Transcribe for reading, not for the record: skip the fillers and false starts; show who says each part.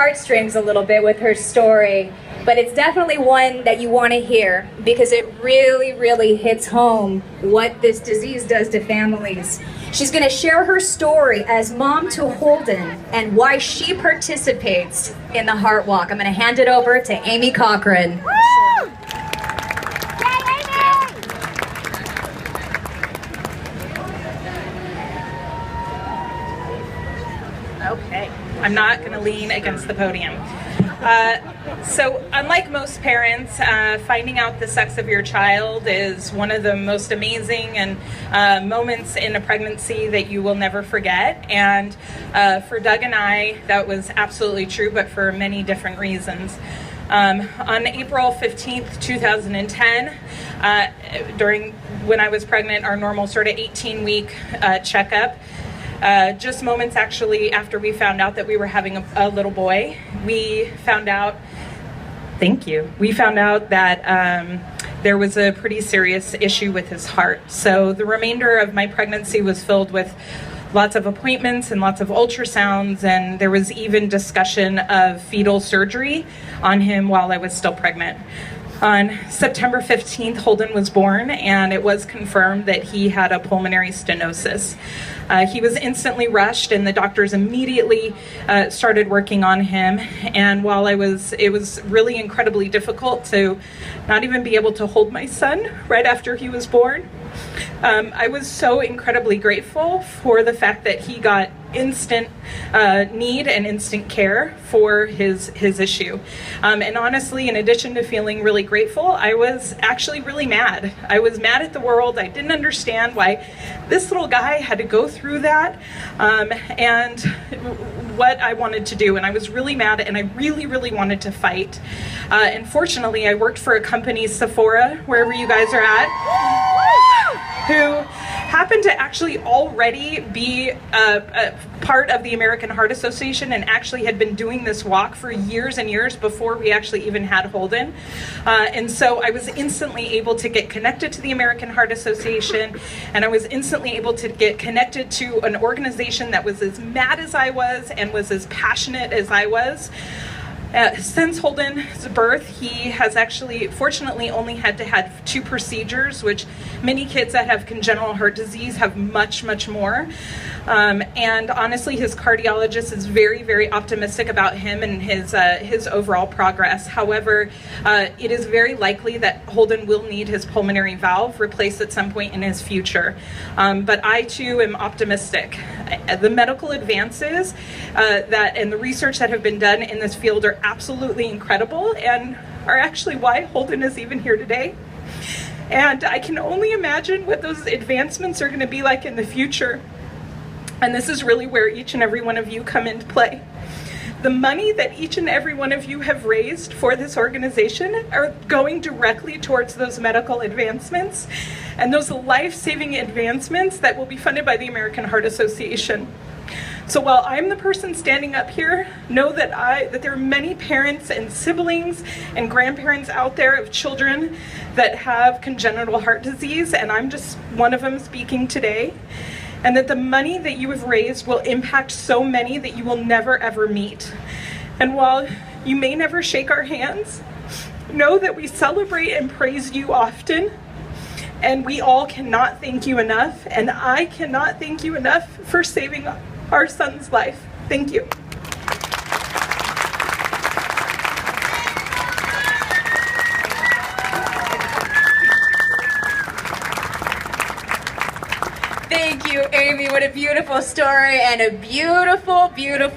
Speaker 1: heartstrings a little bit with her story, but it's definitely one that you want to hear because it really, really hits home what this disease does to families. She's going to share her story as mom to Holden and why she participates in the Heart Walk. I'm going to hand it over to Amy Cochran.
Speaker 2: Okay, I'm not going to lean against the podium. So unlike most parents, finding out the sex of your child is one of the most amazing and moments in a pregnancy that you will never forget. And for Doug and I, that was absolutely true, but for many different reasons. On April 15th, 2010, during when I was pregnant, our normal sort of 18-week checkup, just moments actually after we found out that we were having a little boy, we found out, we found out that there was a pretty serious issue with his heart. So the remainder of my pregnancy was filled with lots of appointments and lots of ultrasounds, and there was even discussion of fetal surgery on him while I was still pregnant. On September 15th, Holden was born, and it was confirmed that he had a pulmonary stenosis. He was instantly rushed, and the doctors immediately started working on him. And while it was really incredibly difficult to not even be able to hold my son right after he was born, I was so incredibly grateful for the fact that he got instant need and instant care for his issue. And honestly, in addition to feeling really grateful, I was actually really mad. I was mad at the world. I didn't understand why this little guy had to go through that and what I wanted to do. And I was really mad, and I really, really wanted to fight. And fortunately, I worked for a company, Sephora, wherever you guys are at, who happened to actually already be a part of the American Heart Association and actually had been doing this walk for years and years before we actually even had Holden. And so I was instantly able to get connected to the American Heart Association, and I was instantly able to get connected to an organization that was as mad as I was and was as passionate as I was. Since Holden's birth, he has actually, fortunately, only had to have 2 procedures, which many kids that have congenital heart disease have much, much more. And honestly, his cardiologist is very, very optimistic about him and his overall progress. However, it is very likely that Holden will need his pulmonary valve replaced at some point in his future. But I, too, am optimistic. The medical advances and the research that have been done in this field are absolutely incredible and are actually why Holden is even here today. And I can only imagine what those advancements are going to be like in the future. And this is really where each and every one of you come into play. The money that each and every one of you have raised for this organization are going directly towards those medical advancements and those life-saving advancements that will be funded by the American Heart Association. So while I'm the person standing up here, know that there are many parents and siblings and grandparents out there of children that have congenital heart disease, and I'm just one of them speaking today. And that the money that you have raised will impact so many that you will never ever meet. And while you may never shake our hands, know that we celebrate and praise you often, and we all cannot thank you enough, and I cannot thank you enough for saving our son's life. Thank you.
Speaker 1: Thank you, Amy. What a beautiful story and a beautiful, beautiful